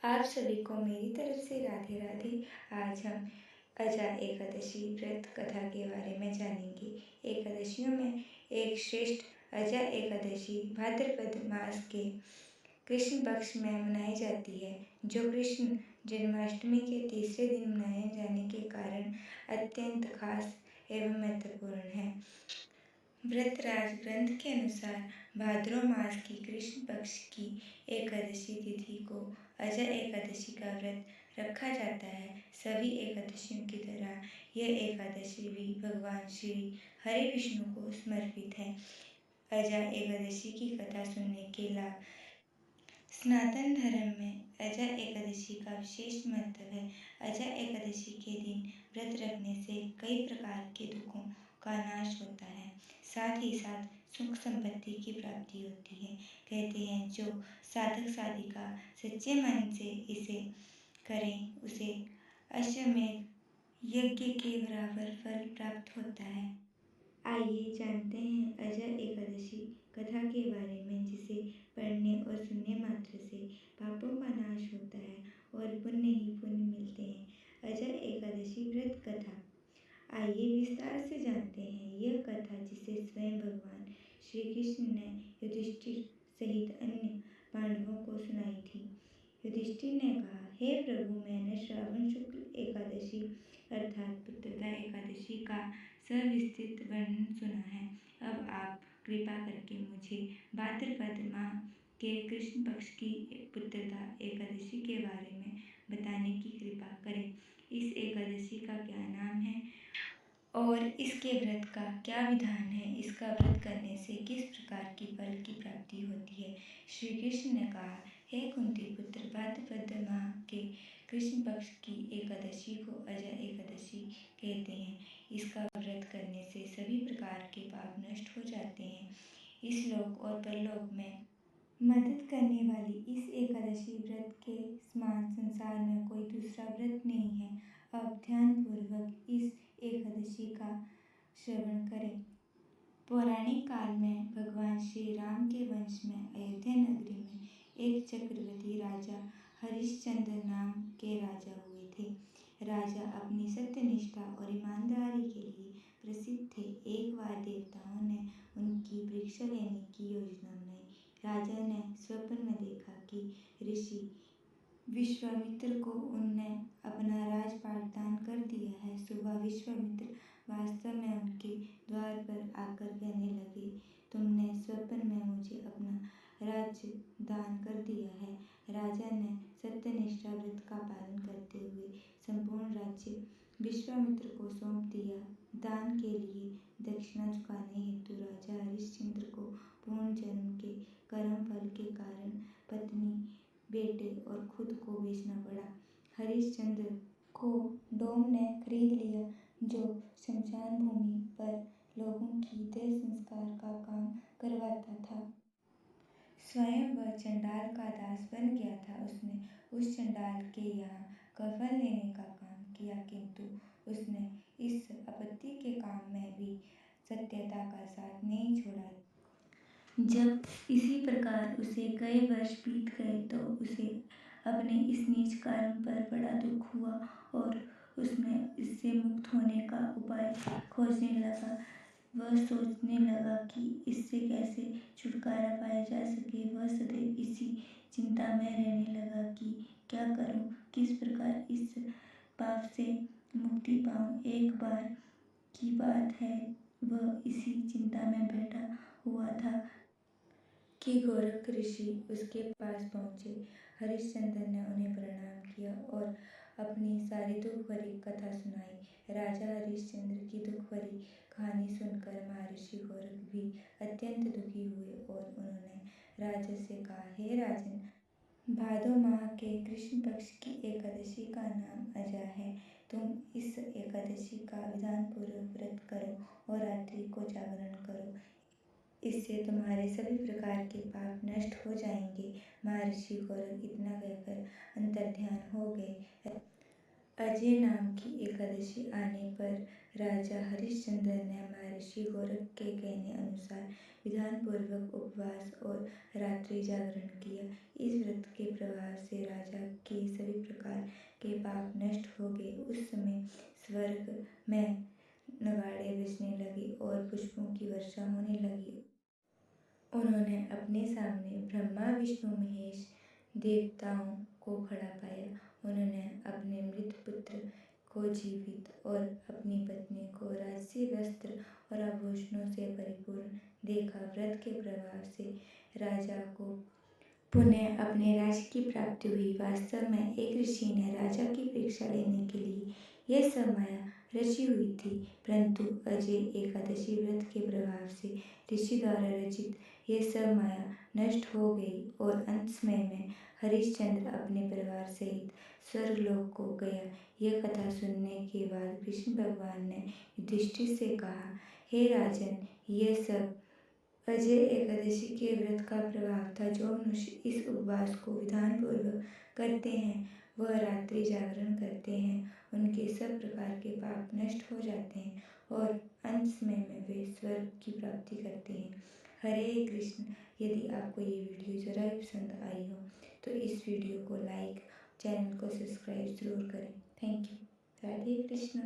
आप सभी को मेरी तरफ से राधे राधे। आज हम अजा एकादशी व्रत कथा के बारे में जानेंगे। एकादशियों में एक श्रेष्ठ अजा एकादशी भाद्रपद मास के कृष्ण पक्ष में मनाई जाती है, जो कृष्ण जन्माष्टमी के तीसरे दिन मनाए जाने के कारण अत्यंत खास एवं महत्वपूर्ण है। व्रतराज ग्रंथ के अनुसार भाद्रव मास की कृष्ण पक्ष की एकादशी तिथि को अजा एकादशी का व्रत रखा जाता है। सभी एकादशियों की तरह यह एकादशी भी भगवान श्री हरि विष्णु को समर्पित है। अजा एकादशी की कथा सुनने के लाभ। सनातन धर्म में अजा एकादशी का विशेष महत्व है। अजा एकादशी के दिन व्रत रखने से कई प्रकार के दुखों का नाश होता है, साथ ही साथ सुख संपत्ति की प्राप्ति होती है। कहते हैं जो साधक साधिका सच्चे मन से इसे करें, उसे अश्वमेध यज्ञ के बराबर फल प्राप्त होता है। आइए जानते हैं अजा एकादशी कथा के बारे में, जिसे पढ़ने और सुनने मात्र से पापों का नाश होता है और पुण्य ही पुण्य मिलते हैं। अजा एकादशी व्रत कथा आइए विस्तार से जानते हैं। यह कथा जिसे स्वयं भगवान श्री कृष्ण ने युधिष्ठिर सहित अन्य पांडवों को सुनाई थी। युधिष्ठिर ने कहा, हे प्रभु, मैंने श्रावण शुक्ल एकादशी अर्थात पुत्रदा एकादशी का सविस्तृत वर्णन सुना है। अब आप कृपा करके मुझे भाद्रपद माह के कृष्ण पक्ष की पुत्रदा एकादशी के बारे में बताने की कृपा करें। इस एकादशी का क्या नाम है और इसके व्रत का क्या विधान है? इसका व्रत करने से किस प्रकार की फल की प्राप्ति होती है? श्री कृष्ण ने कहा, हे कुंती पुत्र, भाद्रपद माह के कृष्ण पक्ष की एकादशी को अजा एकादशी कहते हैं। इसका व्रत करने से सभी प्रकार के पाप नष्ट हो जाते हैं। इस लोक और परलोक में मदद करने वाली इस एकादशी व्रत के समान संसार में कोई दूसरा व्रत नहीं है। अब ध्यानपूर्वक इस एकादशी का श्रवण करें। पौराणिक काल में भगवान श्री राम के वंश में अयोध्या नगरी में एक चक्रवर्ती राजा हरिश्चंद्र नाम के राजा हुए थे। राजा अपनी सत्यनिष्ठा और ईमानदारी के लिए प्रसिद्ध थे। एक बार देवताओं ने उनकी परीक्षा लेने की योजना बनाई। राजा ने स्वप्न में देखा कि ऋषि विश्वामित्र को उनने अपना राजपाट दान कर दिया है। सुबह विश्वामित्र वास्तव में उनके द्वार पर आकर कहने लगे, तुमने स्वप्न में मुझे अपना राज्य दान कर दिया है। राजा ने सत्यनिष्ठा व्रत का पालन करते हुए संपूर्ण राज्य विश्वामित्र को सौंप दिया। दान के लिए दक्षिणा चुकाने हेतु राजा हरिश्चंद्र को पूर्ण जन्म के कर्म फल के कारण पत्नी, बेटे और खुद को बेचना पड़ा। हरिश्चंद्र को डोम ने खरीद लिया, जो शमशान भूमि पर लोगों की देह संस्कार का काम करवाता था। स्वयं वह चंडाल का दास बन गया था। उसने उस चंडाल के यहाँ कफन लेने का काम किया, किंतु उसने इस आपत्ति के काम में भी सत्यता का साथ नहीं छोड़ा। जब इसी प्रकार उसे कई वर्ष बीत गए तो उसे अपने इस नीच कर्म पर बड़ा दुख हुआ और उसने इससे मुक्त होने का उपाय खोजने लगा। वह सोचने लगा कि इससे कैसे छुटकारा पाया जा सके। वह सदैव इसी चिंता में रहने लगा कि क्या करूं, किस प्रकार इस पाप से मुक्ति पाऊं। एक बार की बात है, वह इसी चिंता में बैठा हुआ था कि गोरख ऋषि उसके पास पहुँचे। हरिश्चंद्र ने उन्हें प्रणाम किया और अपनी सारी दुख भरी कथा सुनाई। राजा हरिश्चंद्र की दुख भरी कहानी सुनकर महर्षि गोरख भी अत्यंत दुखी हुए और उन्होंने राजा से कहा, हे राजन, भादो माह के कृष्ण पक्ष की एकादशी का नाम अजा है। तुम इस एकादशी का विधान पूर्वक व्रत करो और रात्रि को जागरण करो। इससे तुम्हारे सभी प्रकार के पाप नष्ट हो जाएंगे। महर्षि गोरख इतना कहकर अंतर्ध्यान हो गए। अजय नाम की एकादशी आने पर राजा हरिश्चंद्र ने महर्षि गोरख के कहने अनुसार विधानपूर्वक उपवास और रात्रि जागरण किया। इस व्रत के प्रभाव से राजा के सभी प्रकार के पाप नष्ट हो गए। उस समय स्वर्ग में नगाड़े बजने लगे और पुष्पों की वर्षा होने लगी। उन्होंने अपने सामने ब्रह्मा विष्णु महेश देवताओं को खड़ा पाया। उन्होंने अपने मृत पुत्र को जीवित और अपनी पत्नी को राजसी वस्त्र और आभूषणों से परिपूर्ण देखा। व्रत के प्रभाव से राजा को पुनः अपने राज्य की प्राप्ति हुई। वास्तव में एक ऋषि ने राजा की परीक्षा लेने के लिए यह सब माया रची हुई थी, परंतु अजय एकादशी व्रत के प्रभाव से ऋषि द्वारा रचित यह सब माया नष्ट हो गई और अंत समय में हरिश्चंद्र अपने परिवार सहित स्वर्गलोक को गया। यह कथा सुनने के बाद कृष्ण भगवान ने युधिष्ठिर से कहा, हे राजन, यह सब अजय एकादशी के व्रत का प्रभाव था। जो मनुष्य इस उपवास को विधानपूर्वक करते हैं, वह रात्रि जागरण करते हैं, उनके सब प्रकार के पाप नष्ट हो जाते हैं और अंत समय में वे स्वर्ग की प्राप्ति करते हैं। हरे कृष्ण। यदि आपको ये वीडियो ज़रा भी पसंद आई हो तो इस वीडियो को लाइक, चैनल को सब्सक्राइब ज़रूर करें। Thank you. राधे कृष्ण।